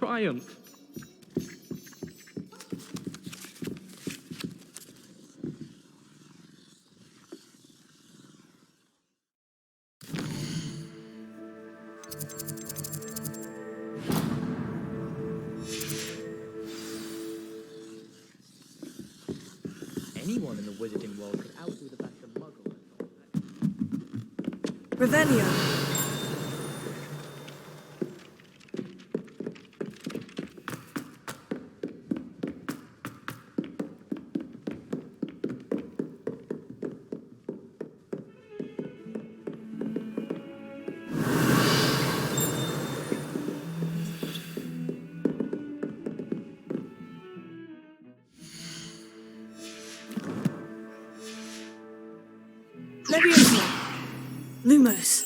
triumph. Anyone in the wizarding world could outdo the best of muggles. Revelio. Leviosa. Lumos.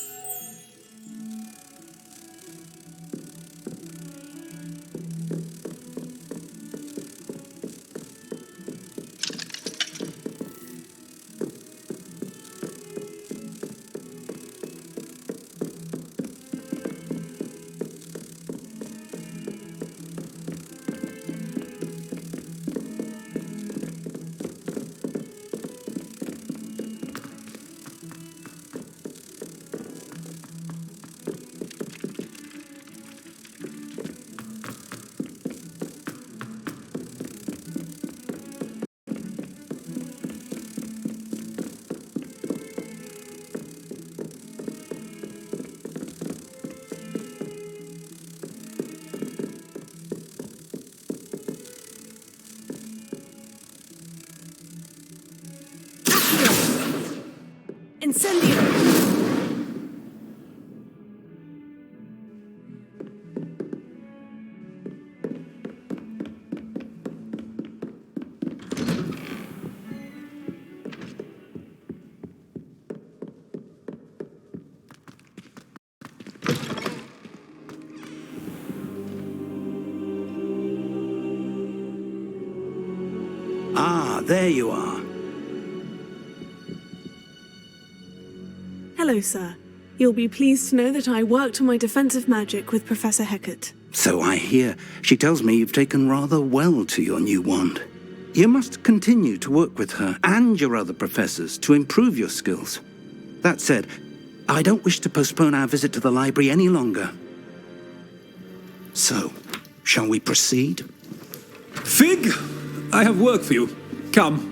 Incendio! Ah, there you are. Hello, sir. You'll be pleased to know that I worked on my defensive magic with Professor Hecat. So I hear. She tells me you've taken rather well to your new wand. You must continue to work with her and your other professors to improve your skills. That said, I don't wish to postpone our visit to the library any longer. So, shall we proceed? Fig! I have work for you. Come.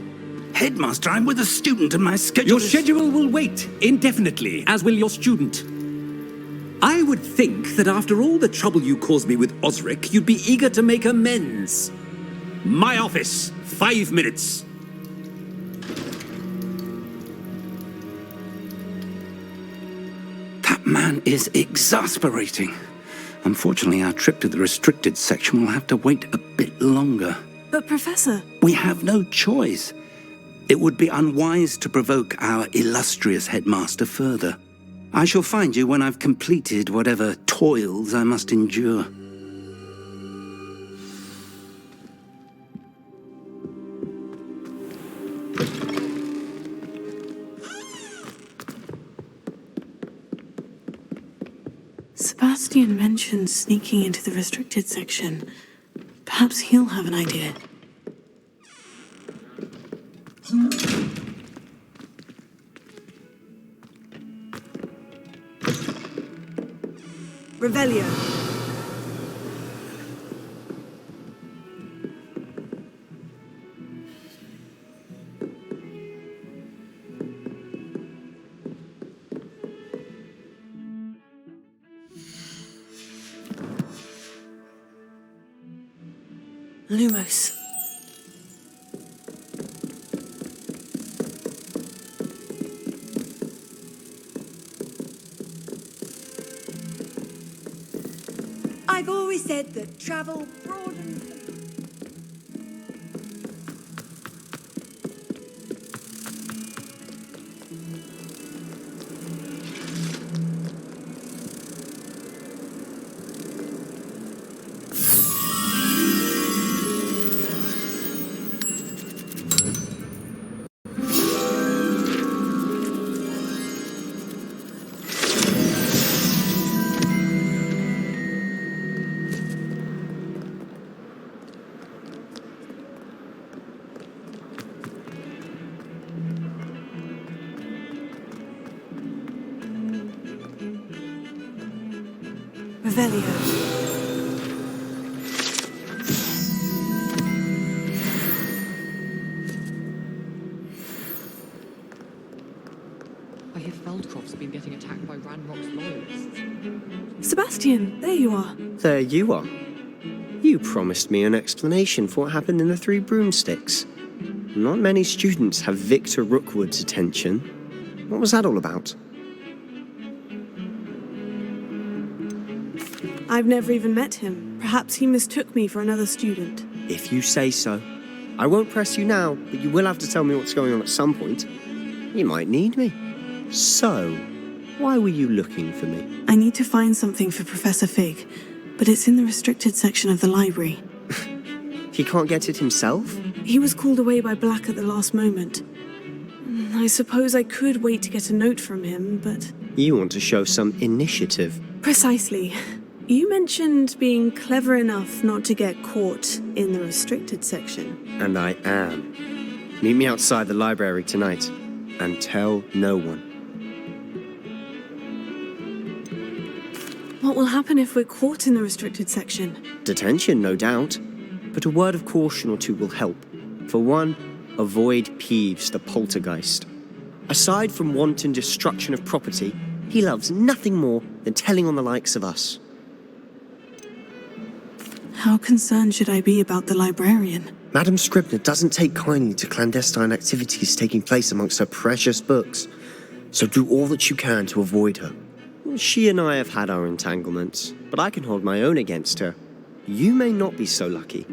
Headmaster, I'm with a student and my schedule Your is... schedule will wait indefinitely, as will your student. I would think that after all the trouble you caused me with Osric, you'd be eager to make amends. My office, 5 minutes. That man is exasperating. Unfortunately, our trip to the restricted section will have to wait a bit longer. But, Professor... We have no choice. It would be unwise to provoke our illustrious headmaster further. I shall find you when I've completed whatever toils I must endure. Sebastian mentioned sneaking into the restricted section. Perhaps he'll have an idea. Revelio. Lumos. I've always said that travel broadens... Revelio. I hear Feldcroft's been getting attacked by Ranrock's loyalists. Sebastian, there you are. There you are. You promised me an explanation for what happened in the Three Broomsticks. Not many students have Victor Rookwood's attention. What was that all about? I've never even met him. Perhaps he mistook me for another student. If you say so. I won't press you now, but you will have to tell me what's going on at some point. You might need me. So, why were you looking for me? I need to find something for Professor Fig, but it's in the restricted section of the library. He can't get it himself? He was called away by Black at the last moment. I suppose I could wait to get a note from him, but... You want to show some initiative. Precisely. You mentioned being clever enough not to get caught in the restricted section. And I am. Meet me outside the library tonight, and tell no one. What will happen if we're caught in the restricted section? Detention, no doubt. But a word of caution or two will help. For one, avoid Peeves, the poltergeist. Aside from wanton destruction of property, he loves nothing more than telling on the likes of us. How concerned should I be about the librarian? Madame Scribner doesn't take kindly to clandestine activities taking place amongst her precious books, so do all that you can to avoid her. She and I have had our entanglements, but I can hold my own against her. You may not be so lucky.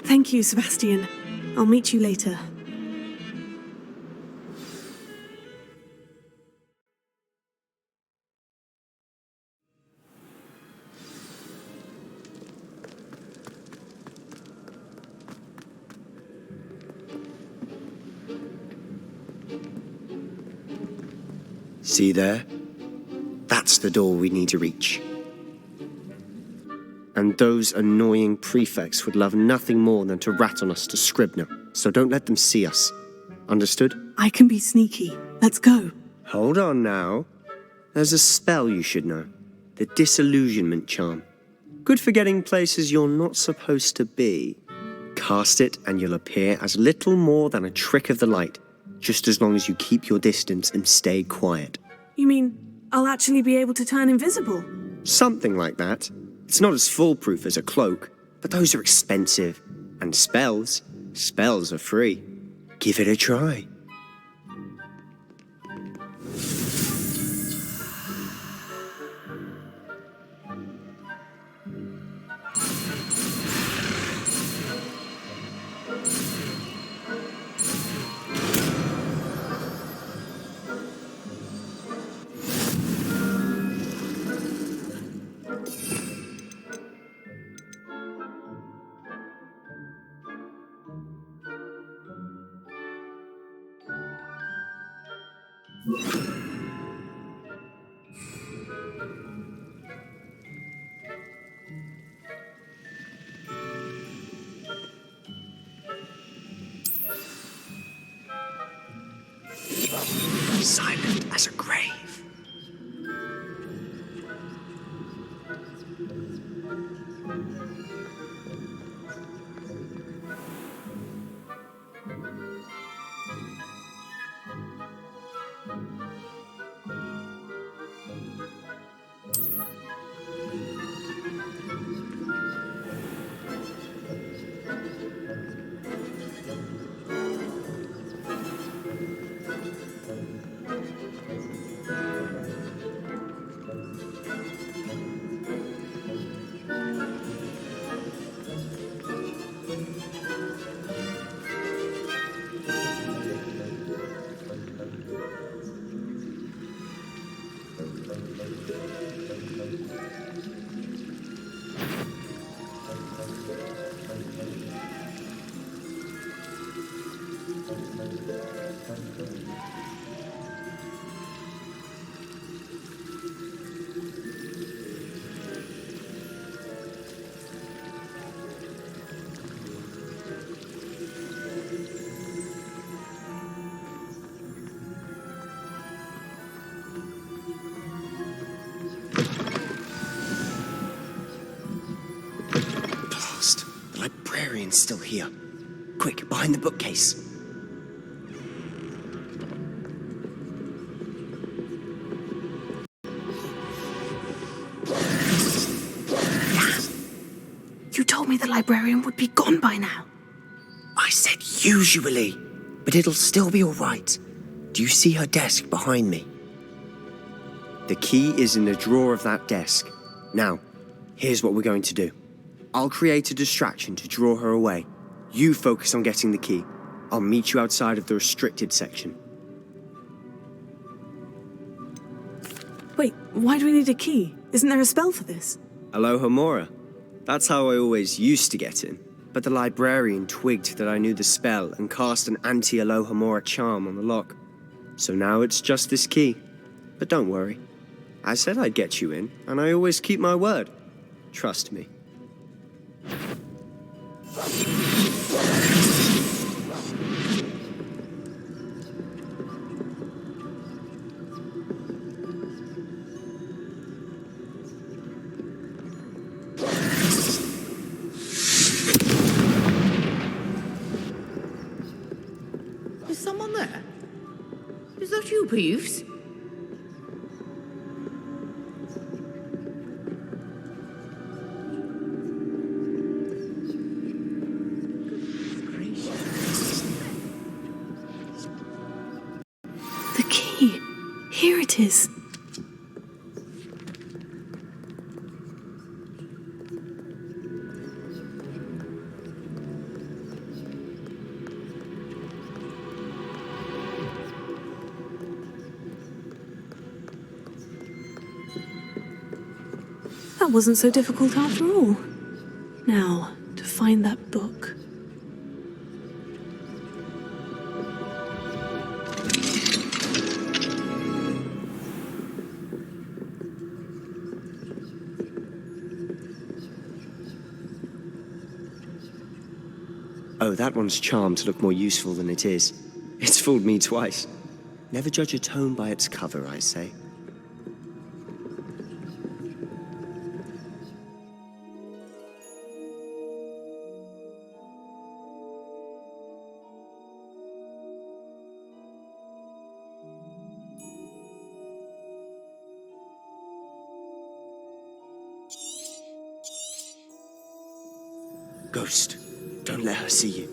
Thank you, Sebastian. I'll meet you later. See there? That's the door we need to reach. And those annoying prefects would love nothing more than to rat on us to Scribner, so don't let them see us. Understood? I can be sneaky. Let's go. Hold on now. There's a spell you should know. The Disillusionment charm. Good for getting places you're not supposed to be. Cast it and you'll appear as little more than a trick of the light, just as long as you keep your distance and stay quiet. You mean I'll actually be able to turn invisible? Something like that. It's not as foolproof as a cloak, but those are expensive. And spells are free. Give it a try. Silent as a grave. librarian's still here. Quick, behind the bookcase. You told me the librarian would be gone by now. I said usually, but it'll still be all right. Do you see her desk behind me? The key is in the drawer of that desk. Now, here's what we're going to do. I'll create a distraction to draw her away. You focus on getting the key. I'll meet you outside of the restricted section. Wait, why do we need a key? Isn't there a spell for this? Alohomora. That's how I always used to get in. But the librarian twigged that I knew the spell and cast an anti-Alohomora charm on the lock. So now it's just this key. But don't worry. I said I'd get you in, and I always keep my word. Trust me. Is someone there? Is that you, Peeves? The key. Here it is. That wasn't so difficult after all. Now, to find that book. Oh, that one's charmed to look more useful than it is. It's fooled me twice. Never judge a tome by its cover, I say. Ghost, don't let her see you.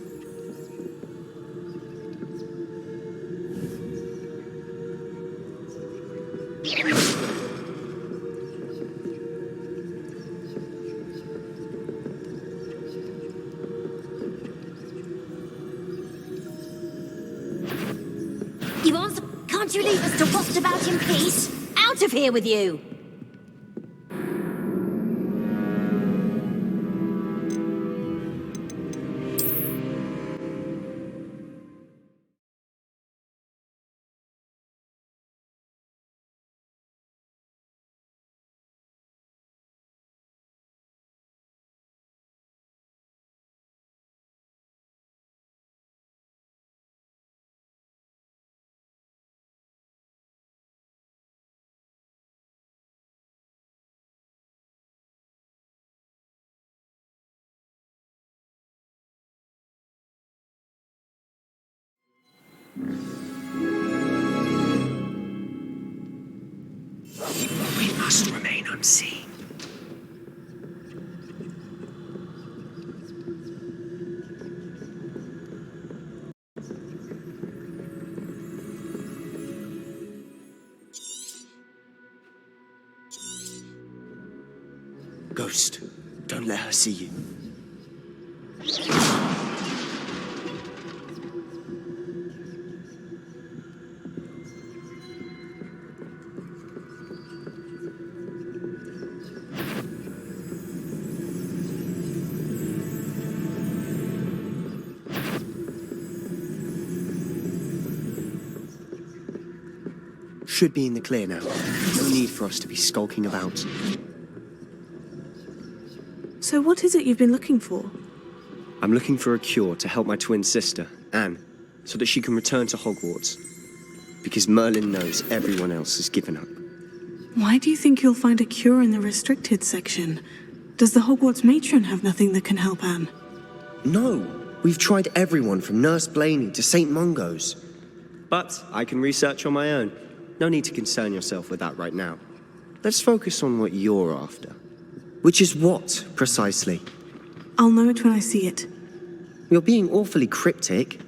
You answer. Can't you leave us to rust about in peace? Out of here with you! We must remain unseen. Ghost, don't let her see you. Should be in the clear now. No need for us to be skulking about. So what is it you've been looking for? I'm looking for a cure to help my twin sister, Anne, so that she can return to Hogwarts. Because Merlin knows everyone else has given up. Why do you think you'll find a cure in the restricted section? Does the Hogwarts matron have nothing that can help Anne? No, we've tried everyone from Nurse Blaney to St. Mungo's. But I can research on my own. No need to concern yourself with that right now. Let's focus on what you're after. Which is what, precisely? I'll know it when I see it. You're being awfully cryptic.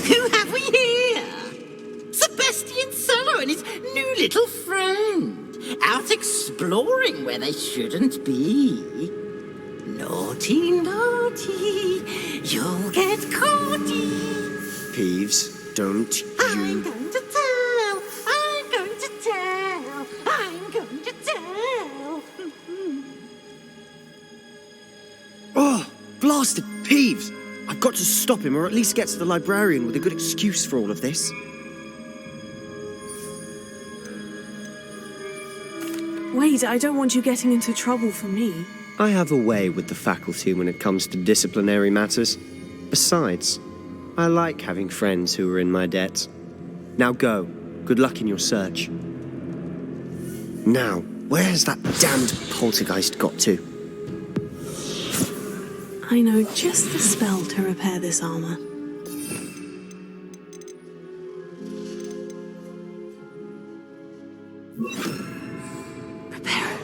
Who have we here? Sebastian Solo and his new little friend, out exploring where they shouldn't be. Naughty, naughty, you'll get caughty. Peeves, don't I'm you... going to tell, I'm going to tell, I'm going to tell. Oh, blasted Peeves! I've got to stop him, or at least get to the librarian with a good excuse for all of this. Wait, I don't want you getting into trouble for me. I have a way with the faculty when it comes to disciplinary matters. Besides, I like having friends who are in my debt. Now go. Good luck in your search. Now, where has that damned poltergeist got to? I know just the spell to repair this armor. Repair it.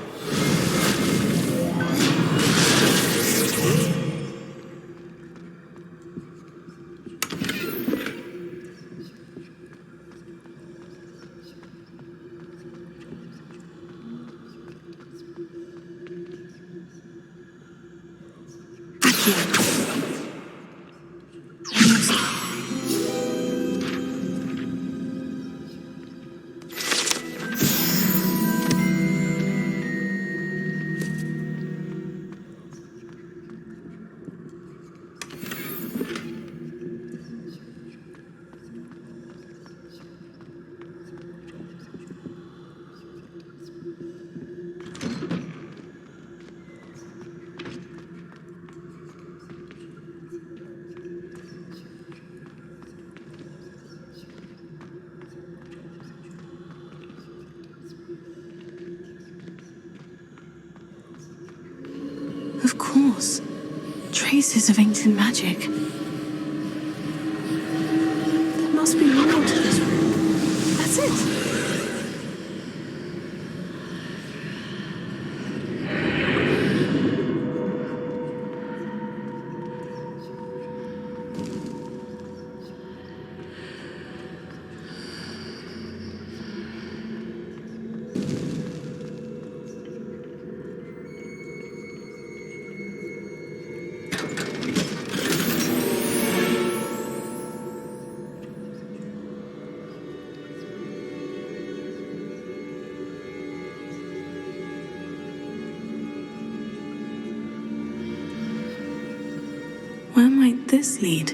Of course. Traces of ancient magic. There must be more to this room. That's it. Where might this lead?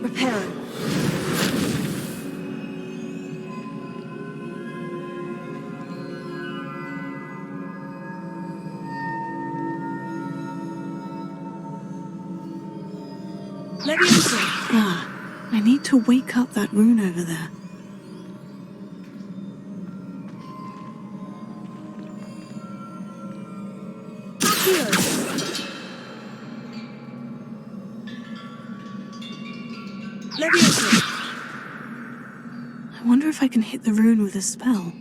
Repair it. Ah, I need to wake up that rune over there. I wonder if I can hit the rune with a spell.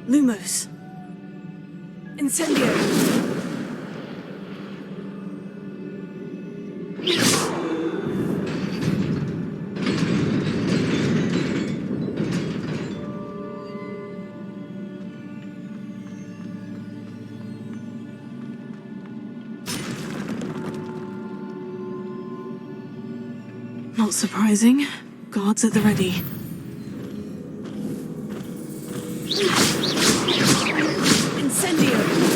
Lumos. Incendio. Not surprising. Guards at the ready. Incendio!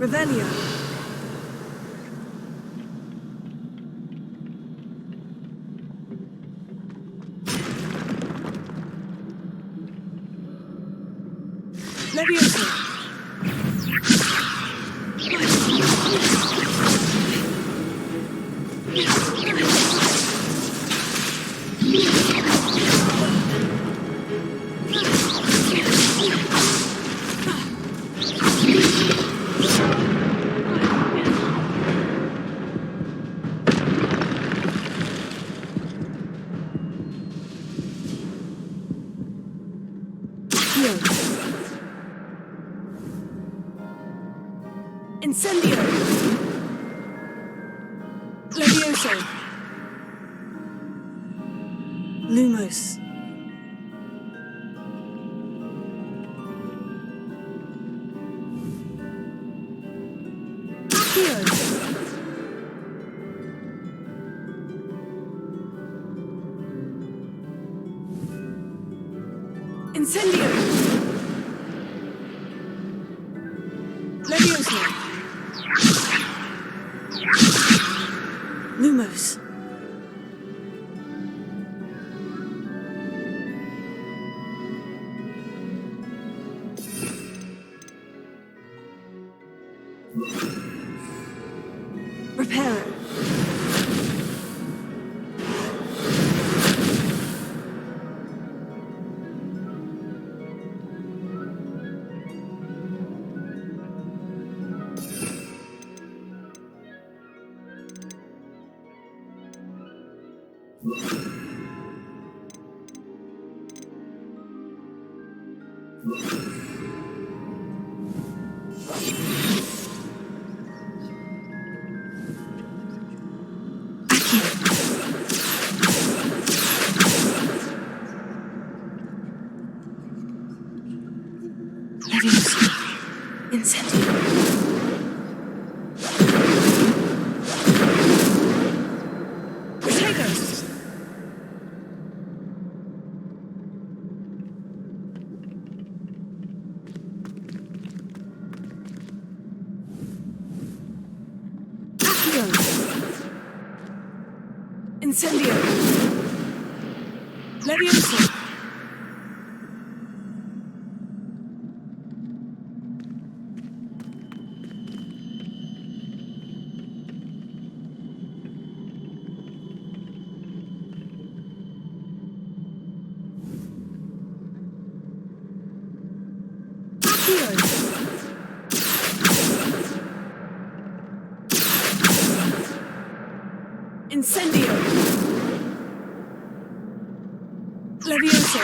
Revelio. Levioso. Incendio! Levioso! Lumos. Accio! Incendio! Levioso! Lumos. Reparo. Levioso. Incendio. Potatoes. Accio. Incendio. Levioso. Accio. Incendio! Levioso!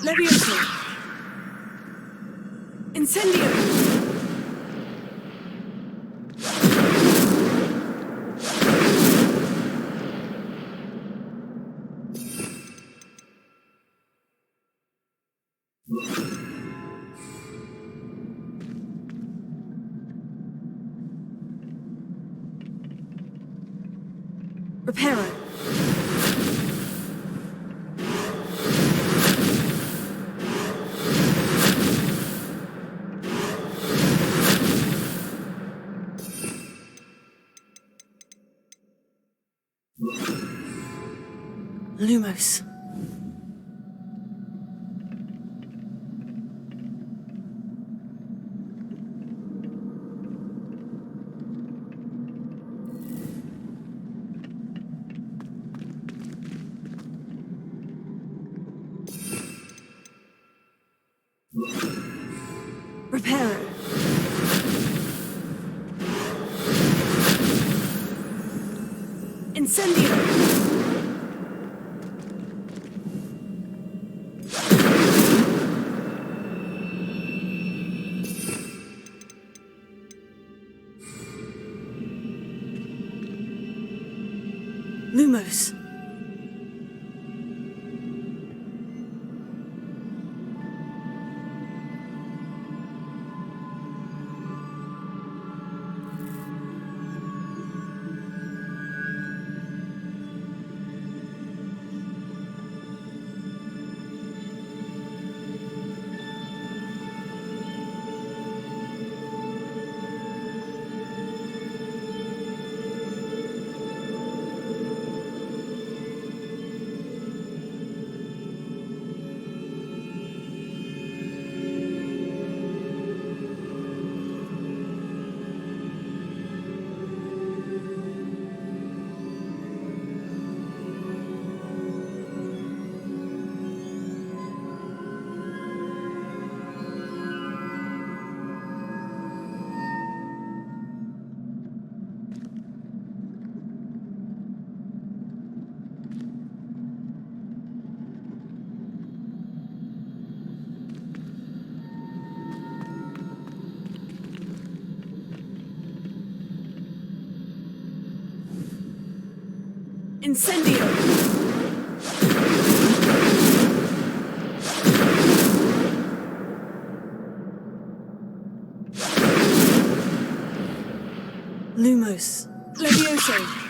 Levioso! Incendio! Reparo! Lumos. Reparo. Incendio. Lumos. Incendio! Lumos. Levioso!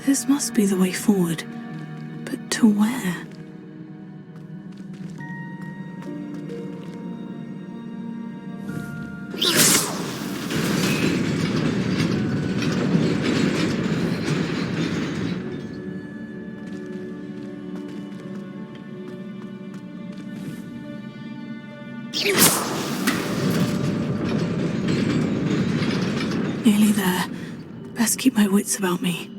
This must be the way forward. But to where? Nearly there. Best keep my wits about me.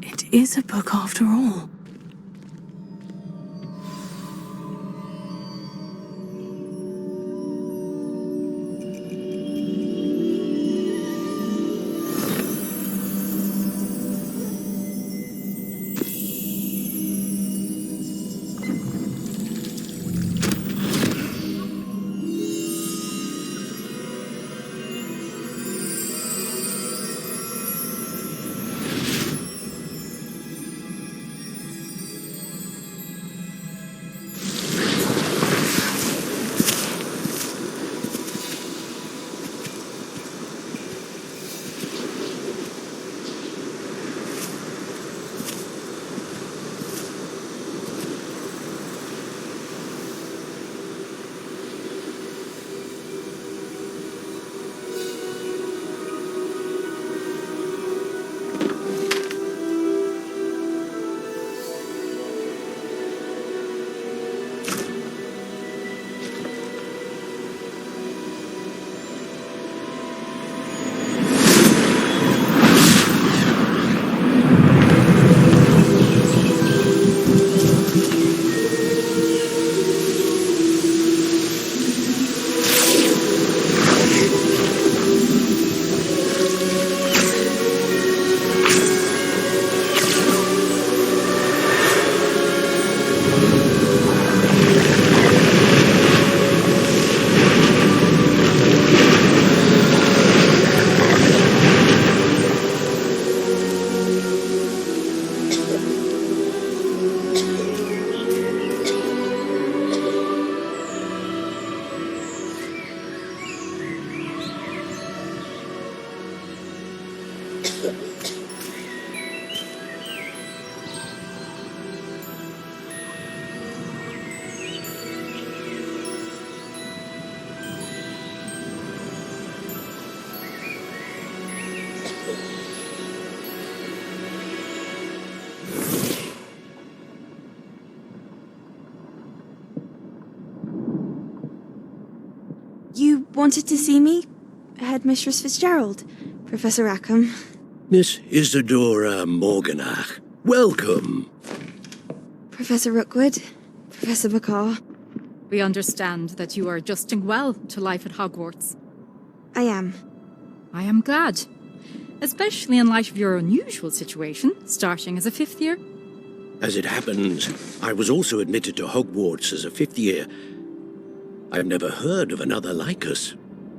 It is a book after all. wanted to see me? Headmistress Fitzgerald, Professor Rackham. Miss Isadora Morganach, welcome. Professor Rookwood, Professor Bakar. We understand that you are adjusting well to life at Hogwarts. I am. I am glad. Especially in light of your unusual situation, starting as a 5th year. As it happens, I was also admitted to Hogwarts as a 5th year. I've never heard of another like us.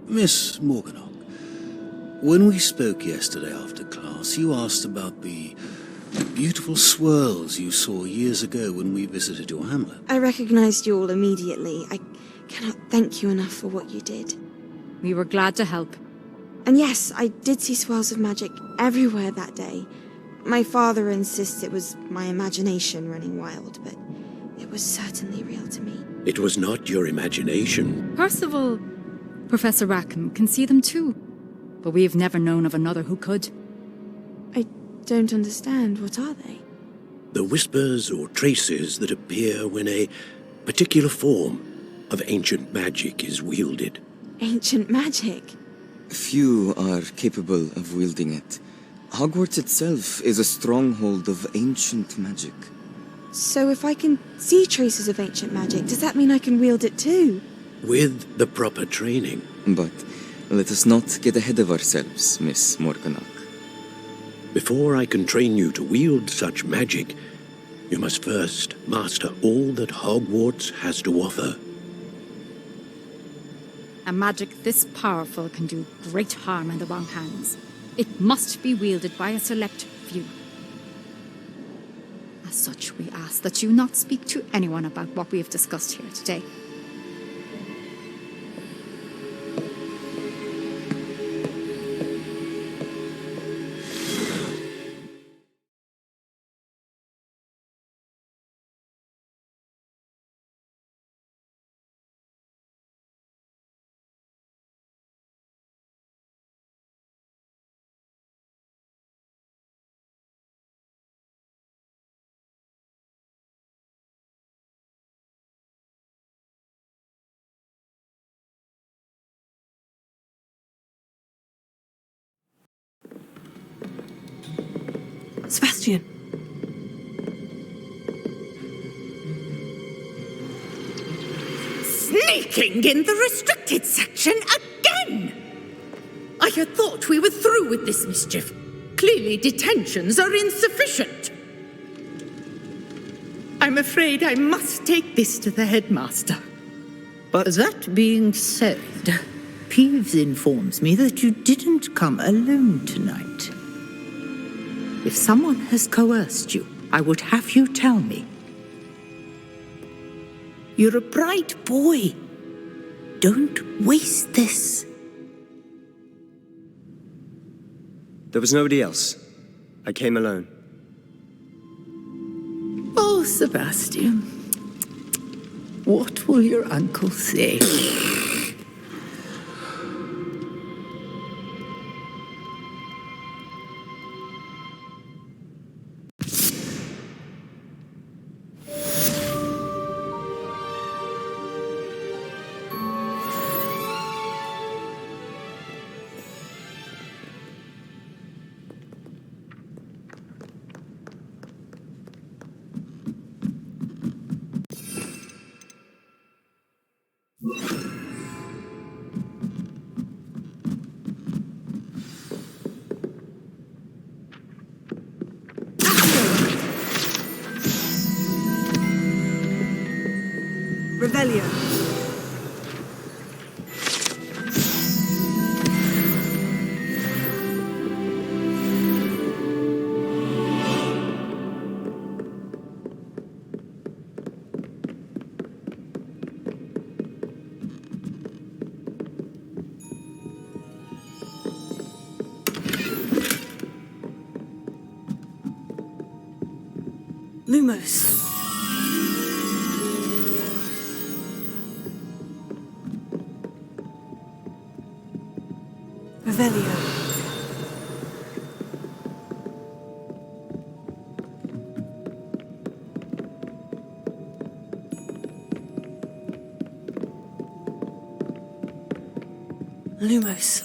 Miss Morganach, when we spoke yesterday after class, you asked about the beautiful swirls you saw years ago when we visited your hamlet. I recognized you all immediately. I cannot thank you enough for what you did. We were glad to help. And yes, I did see swirls of magic everywhere that day. My father insists it was my imagination running wild, but it was certainly real to me. It was not your imagination. Percival, Professor Rackham can see them too. But we've never known of another who could. I don't understand. What are they? The whispers or traces that appear when a particular form of ancient magic is wielded. Ancient magic? Few are capable of wielding it. Hogwarts itself is a stronghold of ancient magic. So if I can see traces of ancient magic, does that mean I can wield it too? With the proper training. But let us not get ahead of ourselves, Miss Morganach. Before I can train you to wield such magic, you must first master all that Hogwarts has to offer. A magic this powerful can do great harm in the wrong hands. It must be wielded by a select few. As such, we ask that you not speak to anyone about what we have discussed here today. Sebastian. Sneaking in the restricted section again! I had thought we were through with this mischief. Clearly detentions are insufficient. I'm afraid I must take this to the headmaster. But that being said, Peeves informs me that you didn't come alone tonight. If someone has coerced you, I would have you tell me. You're a bright boy. Don't waste this. There was nobody else. I came alone. Oh, Sebastian. What will your uncle say? Revelio. Lumos. Revelio. Lumos.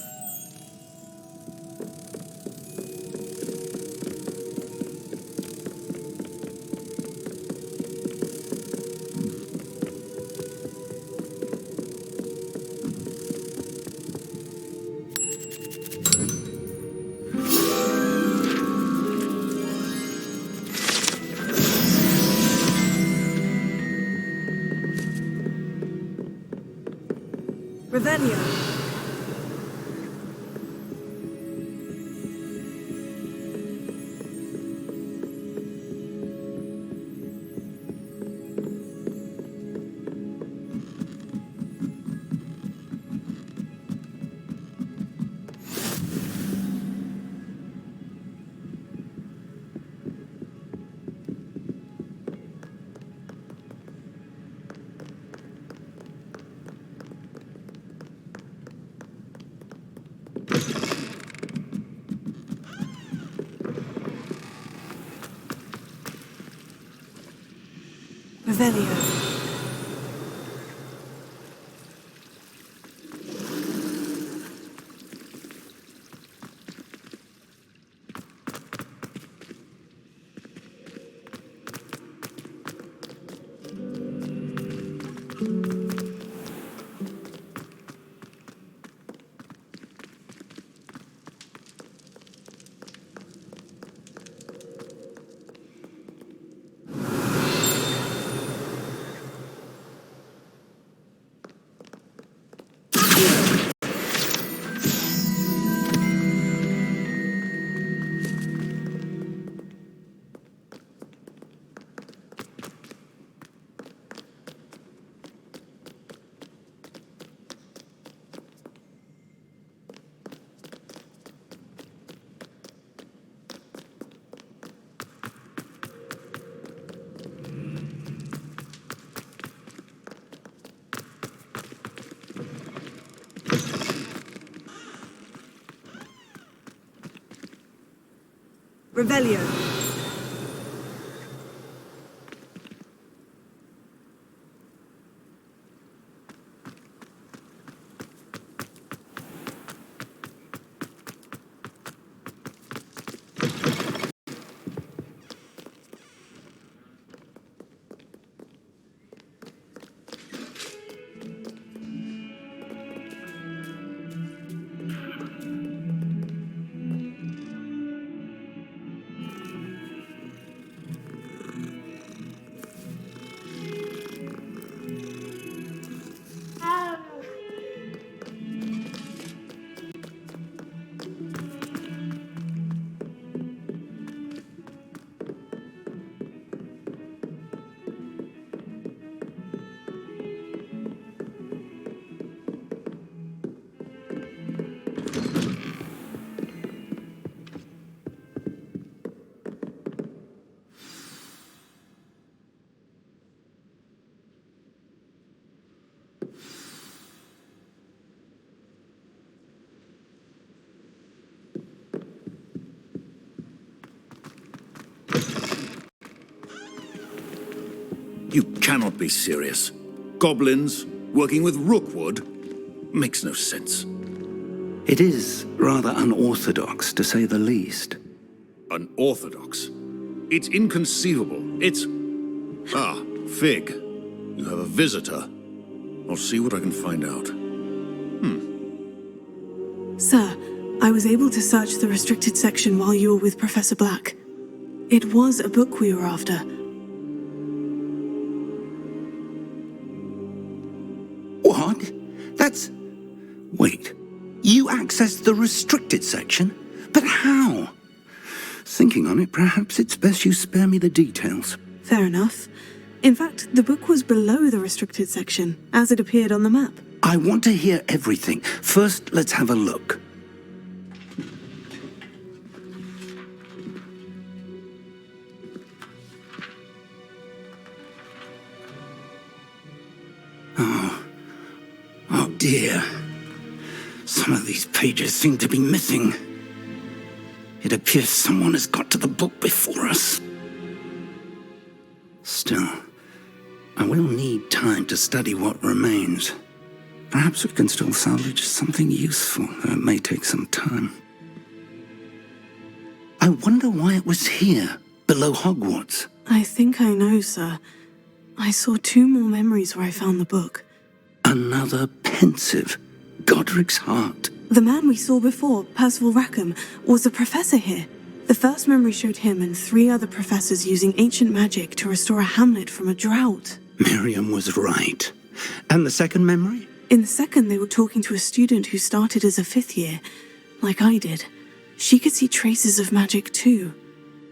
Revelio. Revelio. Revelio. You cannot be serious. Goblins working with rookwood makes no sense. It is rather unorthodox, to say the least. Unorthodox? It's inconceivable. It's... Ah, Fig. You have a visitor. I'll see what I can find out. Sir, I was able to search the restricted section while you were with Professor Black. It was a book we were after. What? That's... Wait. You accessed the restricted section? But how? Thinking on it, perhaps it's best you spare me the details. Fair enough. In fact, the book was below the restricted section, as it appeared on the map. I want to hear everything. First, let's have a look. Oh dear. Some of these pages seem to be missing. It appears someone has got to the book before us. Still, I will need time to study what remains. Perhaps we can still salvage something useful, though it may take some time. I wonder why it was here, below Hogwarts. I think I know, sir. I saw 2 more memories where I found the book. Another pensive. Godric's heart. The man we saw before, Percival Rackham, was a professor here. The first memory showed him and 3 other professors using ancient magic to restore a hamlet from a drought. Miriam was right. And the second memory? In the second, they were talking to a student who started as a 5th year, like I did. She could see traces of magic too.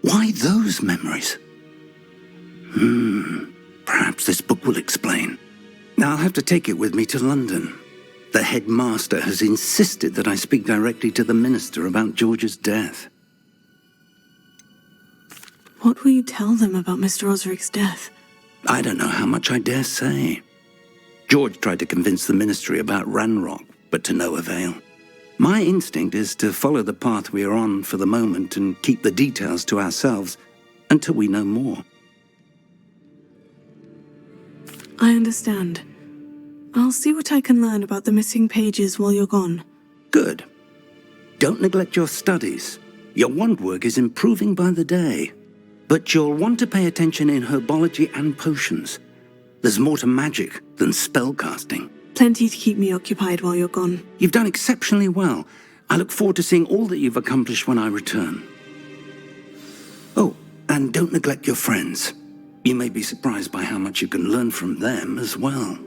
Why those memories? Perhaps this book will explain. Now I'll have to take it with me to London. The headmaster has insisted that I speak directly to the minister about George's death. What will you tell them about Mr. Osric's death? I don't know how much I dare say. George tried to convince the ministry about Ranrock, but to no avail. My instinct is to follow the path we are on for the moment and keep the details to ourselves until we know more. I understand. I'll see what I can learn about the missing pages while you're gone. Good. Don't neglect your studies. Your wand work is improving by the day. But you'll want to pay attention in herbology and potions. There's more to magic than spellcasting. Plenty to keep me occupied while you're gone. You've done exceptionally well. I look forward to seeing all that you've accomplished when I return. Oh, and don't neglect your friends. You may be surprised by how much you can learn from them as well.